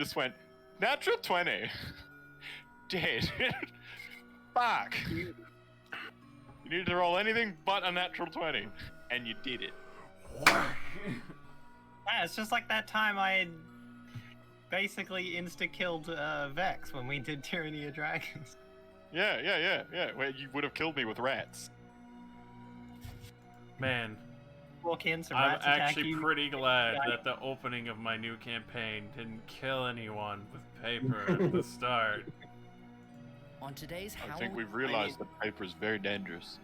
just went, natural 20. Dead. Fuck. You needed to roll anything but a natural 20. And you did it. Yeah, it's just like that time I had basically insta-killed Vex when we did Tyranny of Dragons. Yeah. Where you would have killed me with rats. Man, Walk in, some I'm rats attack actually you. pretty glad that the opening of my new campaign didn't kill anyone with paper at the start. On today's I think we've realized that paper is very dangerous.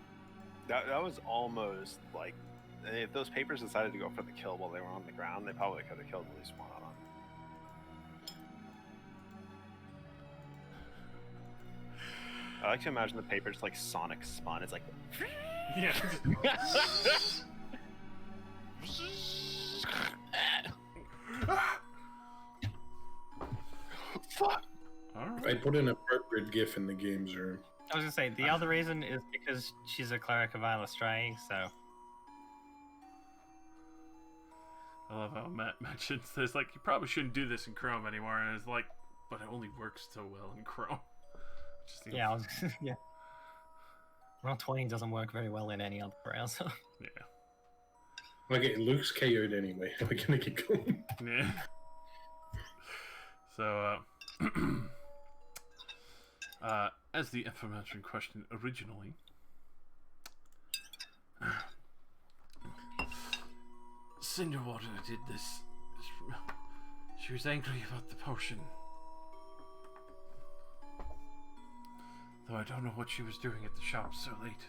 That was almost like, if those papers decided to go for the kill while they were on the ground, they probably could have killed at least one of them. I like to imagine the paper just like Sonic spun. It's like, Yeah. Fuck. Alright. I put an appropriate GIF in the games room. I was gonna say, the other reason is because she's a cleric of Alastray, so... I love how Matt mentions this, like, you probably shouldn't do this in Chrome anymore, and it's like, but it only works so well in Chrome. Just Yeah, yeah. Roll 20 doesn't work very well in any other browser. Yeah. Okay, Luke's KO'd anyway. We're gonna keep going. Yeah. So, as the aforementioned question originally, Cinderwater did this. She was angry about the potion. Though I don't know what she was doing at the shop so late.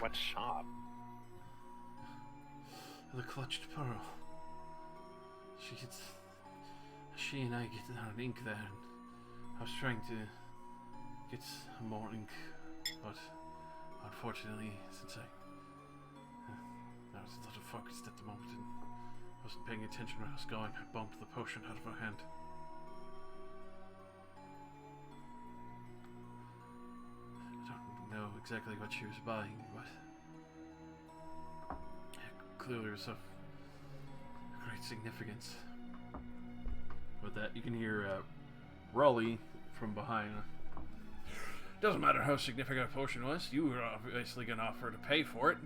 what shop? The Clutched Pearl. She and I get our ink there, and I was trying to get more ink, but unfortunately, since I was a little focused at the moment and wasn't paying attention where I was going, I bumped the potion out of her hand. I don't know exactly what she was buying, but clearly it was of great significance. With that, you can hear Raleigh from behind. Doesn't matter how significant a potion was, you were obviously gonna offer to pay for it.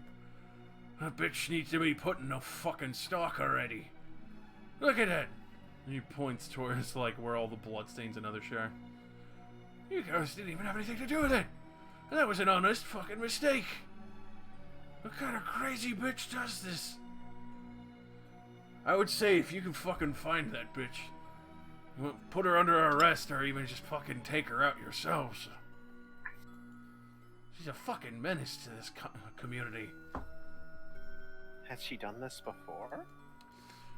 That bitch needs to be put in no fucking stock already. Look at it! And he points towards like where all the bloodstains and other share. You guys didn't even have anything to do with it! And that was an honest fucking mistake! What kind of crazy bitch does this? I would say if you can fucking find that bitch, put her under arrest or even just fucking take her out yourselves. She's a fucking menace to this community. Has she done this before?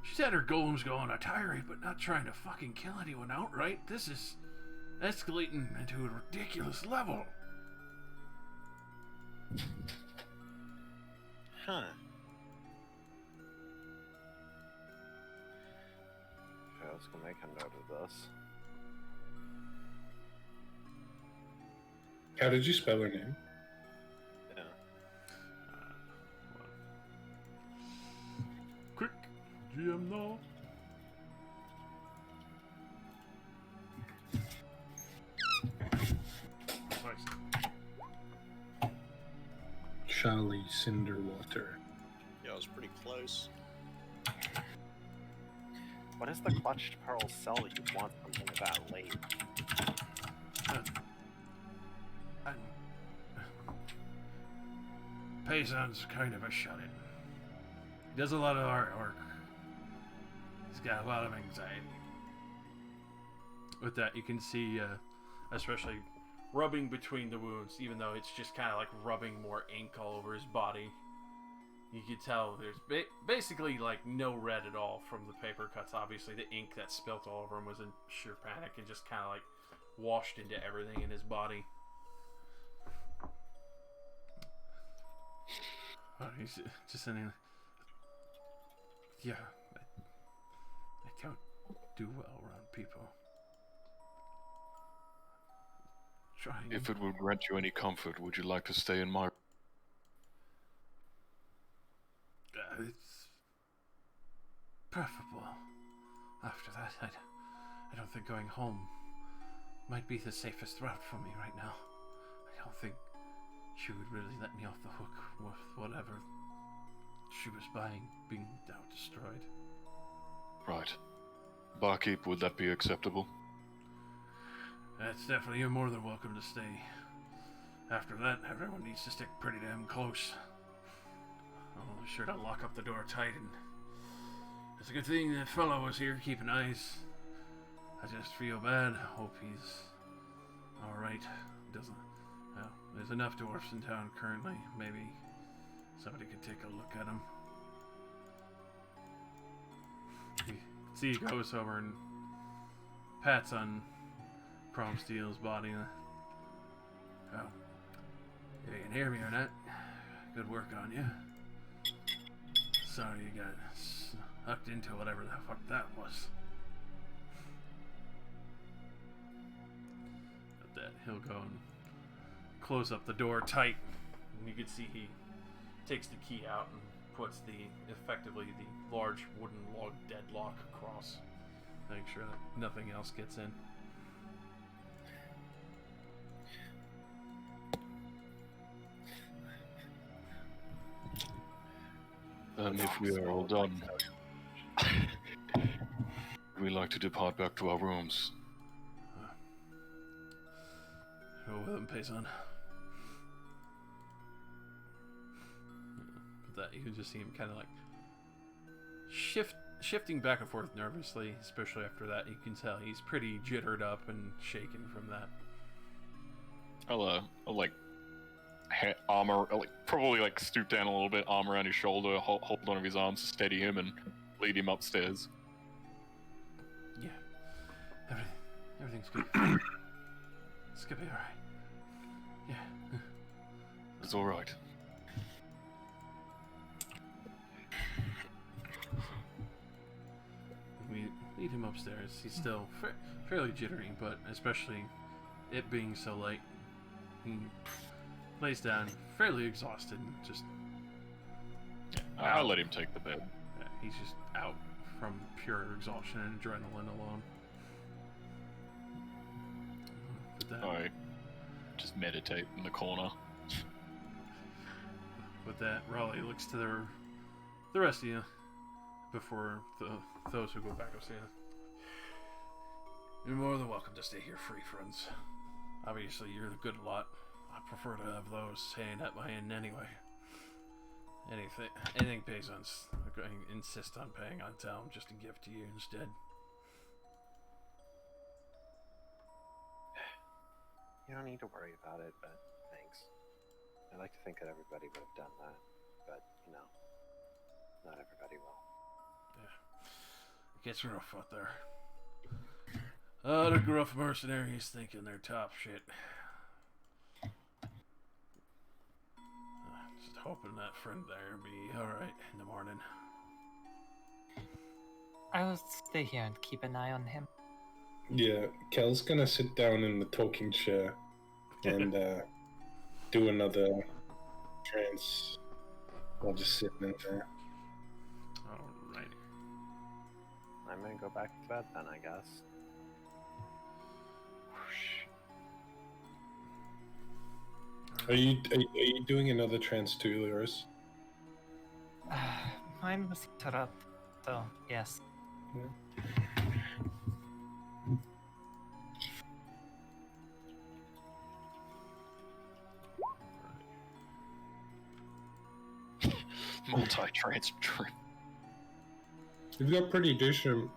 She's had her golems go on a tirade, but not trying to fucking kill anyone outright. This is escalating into a ridiculous level. Huh. Okay, let's go make a note of this. How did you spell her name? Yeah. Quick, GM now. Charlie Cinderwater. Yeah, it was pretty close. What does the Clutched Pearl sell that you want something that late? Paysan's kind of a shut-in. He does a lot of artwork. He's got a lot of anxiety. With that, you can see, especially rubbing between the wounds, even though it's just kind of like rubbing more ink all over his body. You can tell there's basically like no red at all from the paper cuts. Obviously, the ink that spilt all over him was in sheer panic and just kind of like washed into everything in his body. He's just saying, yeah, I can't do well around people. If it would grant you any comfort, would you like to stay in my... It's preferable. After that, I don't think going home might be the safest route for me right now. I don't think she would really let me off the hook with whatever she was buying being now destroyed. Right. Barkeep, would that be acceptable? That's definitely, you're more than welcome to stay. After that, everyone needs to stick pretty damn close. I'll be sure to lock up the door tight, and it's a good thing that fellow was here keeping eyes. I just feel bad. Hope he's alright. Well, there's enough dwarfs in town currently. Maybe somebody could take a look at him. You see, he goes over and pats on Chrome Steel's body. Oh, you can hear me or not? Good work on you. Sorry you got sucked into whatever the fuck that was. At that, he'll go and close up the door tight, and you can see he takes the key out and puts effectively the large wooden log deadlock across, make sure that nothing else gets in. And if we are all done, we'd like to depart back to our rooms. Go with him, Payson. That you can just see him kind of like shifting back and forth nervously, especially after that. You can tell he's pretty jittered up and shaken from that. I'll armor, probably stoop down a little bit, arm around his shoulder, hold one of his arms to steady him, and lead him upstairs. Yeah, everything's good. It's gonna be alright. Yeah, It's all right. we lead him upstairs. He's still fairly jittery, but especially it being so late, he lays down fairly exhausted and just I'll let him take the bed. yeah, he's just out from pure exhaustion and adrenaline alone. With that, I just meditate in the corner. with that, Raleigh looks to the rest of you before those who go back upstairs. You're more than welcome to stay here free, friends. Obviously, you're the good lot. I prefer to have those staying at my inn anyway. Anything Payzon's going to insist on paying, I'll tell him just to give to you instead. You don't need to worry about it, but thanks. I like to think that everybody would have done that, but, not everybody will. It gets rough out there. The gruff mercenaries thinking they're top shit. Just hoping that friend there be alright in the morning. I will stay here and keep an eye on him. Yeah, Kel's gonna sit down in the talking chair and do another trance while just sitting in there. Alright. I'm gonna go back to bed then, I guess. Are you doing another trance too, Lyris? Mine was interrupted, so yes. Multi-trans trip. You've got pretty decent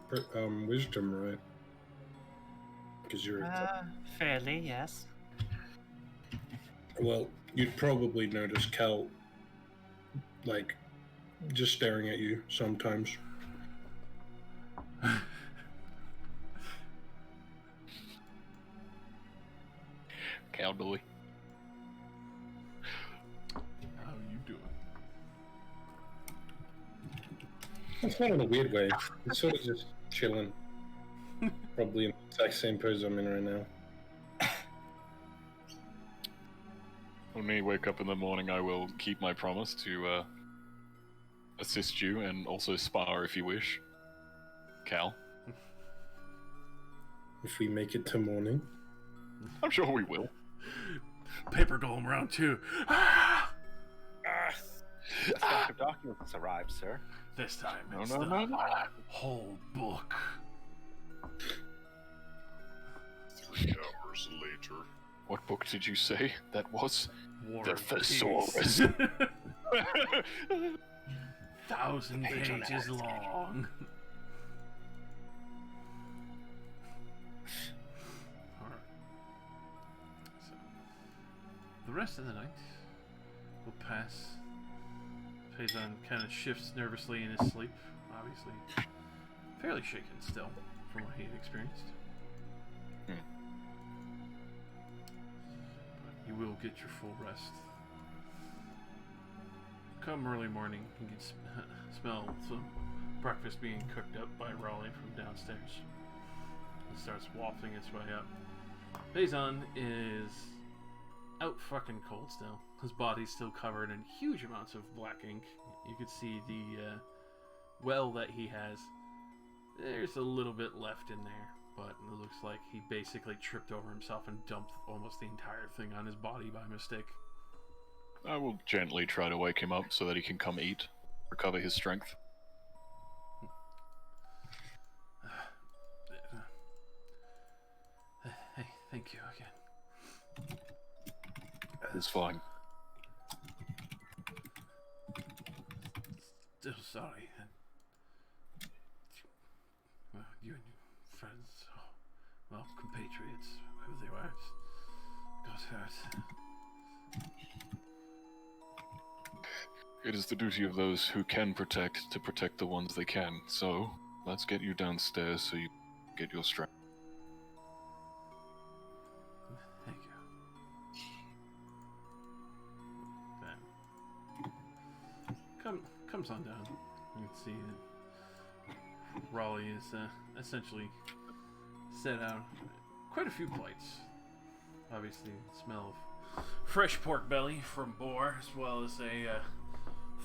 wisdom, right? Because you're Fairly, yes. well. You'd probably notice Cal, just staring at you sometimes. Cowboy. How you doing? It's not in a weird way. It's sort of just chilling. Probably in the exact same pose I'm in right now. When we wake up in the morning, I will keep my promise to assist you and also spar if you wish. Cal? If we make it to morning. I'm sure we will. Paper Golem round 2. Ah! The stack of documents has arrived, sir. This time No, it's no, the no, no. whole book. 3 hours later. What book did you say that was? War The and Peace. Thesaurus. 1,000 pages long. Alright. So, the rest of the night will pass. Payson kind of shifts nervously in his sleep, obviously fairly shaken still from what he had experienced. But you will get your full rest. Come early morning, you can smell some breakfast being cooked up by Raleigh from downstairs. It starts wafting its way up. Payson is out fucking cold still. His body's still covered in huge amounts of black ink. You could see the well that he has. There's a little bit left in there, but it looks like he basically tripped over himself and dumped almost the entire thing on his body by mistake. I will gently try to wake him up so that he can come eat, recover his strength. Hey, thank you again. It's fine. Still sorry. Well, you and your friends, well, compatriots, whoever they were, got hurt. It is the duty of those who can protect to protect the ones they can. So, let's get you downstairs so you get your strength. Thank you. Then, comes on down. You can see that Raleigh is essentially set out quite a few plates. Obviously, the smell of fresh pork belly from boar, as well as a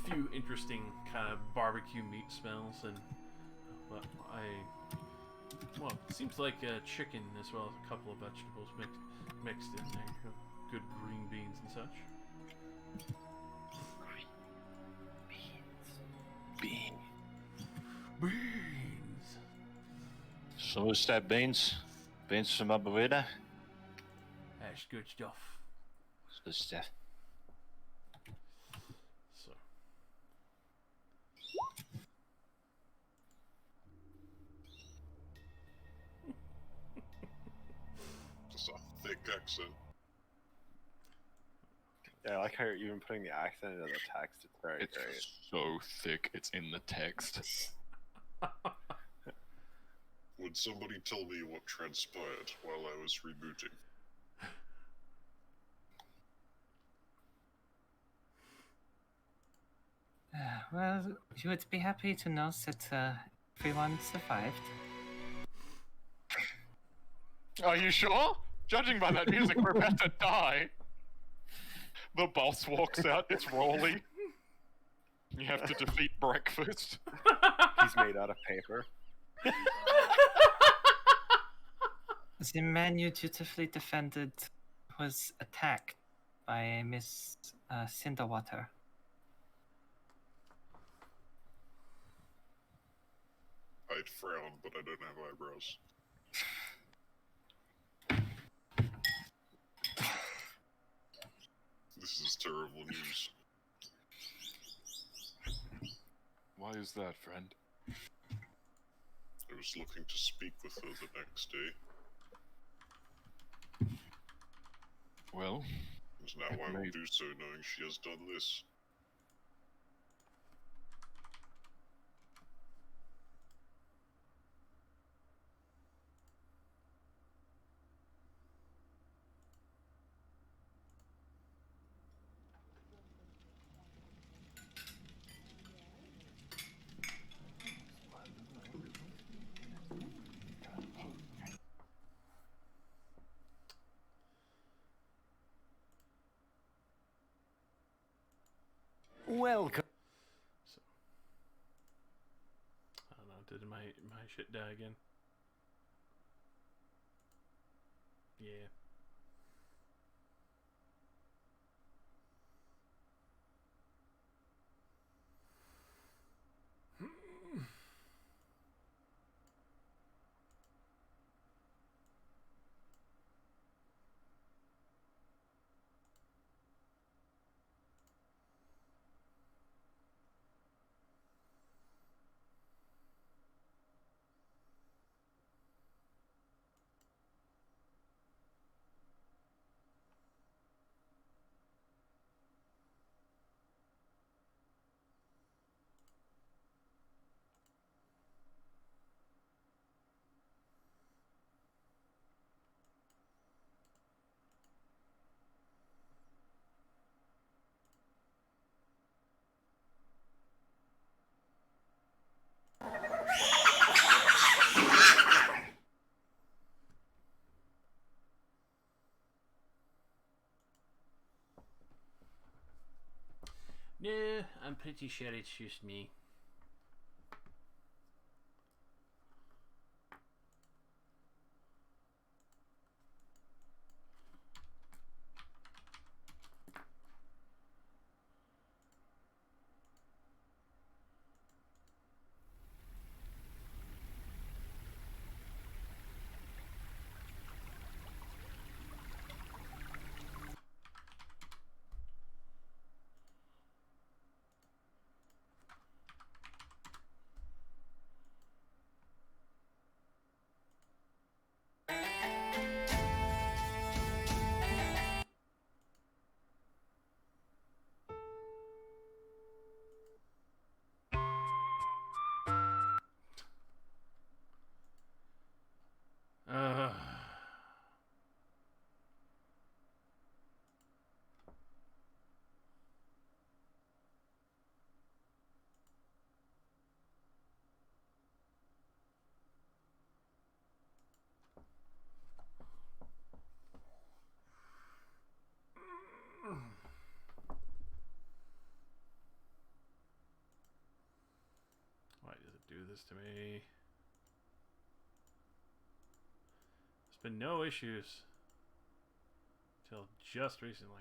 few interesting kind of barbecue meat smells, and well, it seems like chicken as well as a couple of vegetables mixed in there. Good green beans and such. Beans. So what's that, beans? Beans from my burrito? That's good stuff. It's good stuff. So, Just a thick accent. Yeah, I like how you're even putting the accent into the text. It's very It's great. so thick, it's in the text. Would somebody tell me what transpired while I was rebooting? Well, you would be happy to know that everyone survived. Are you sure? Judging by that music, we're about to die. The boss walks out, it's Rolly. You have to defeat breakfast. He's made out of paper. The man you dutifully defended was attacked by Miss Cinderwater. I'd frown, but I don't have eyebrows. This is terrible news. Why is that, friend? I was looking to speak with her the next day, Well, and now I will do so knowing she has done this. Welcome. so Did my shit die again? Yeah. No, I'm pretty sure it's just me. Uh, why does it do this to me? There's been no issues till just recently.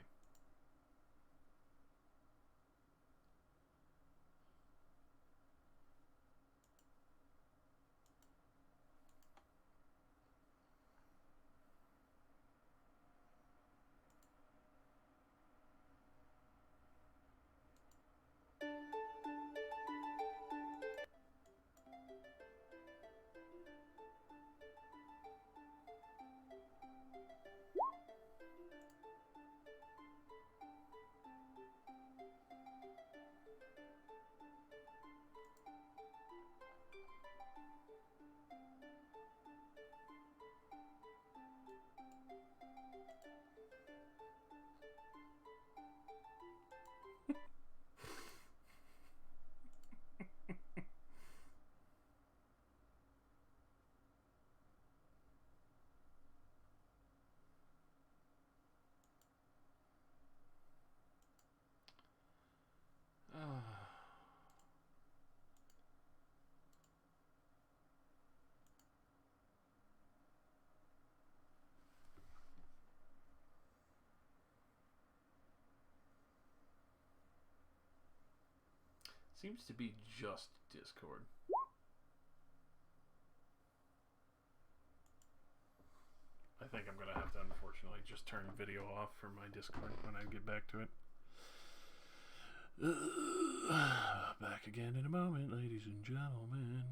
Seems to be just Discord. I think I'm gonna have to unfortunately just turn video off for my Discord when I get back to it. Back again in a moment, ladies and gentlemen.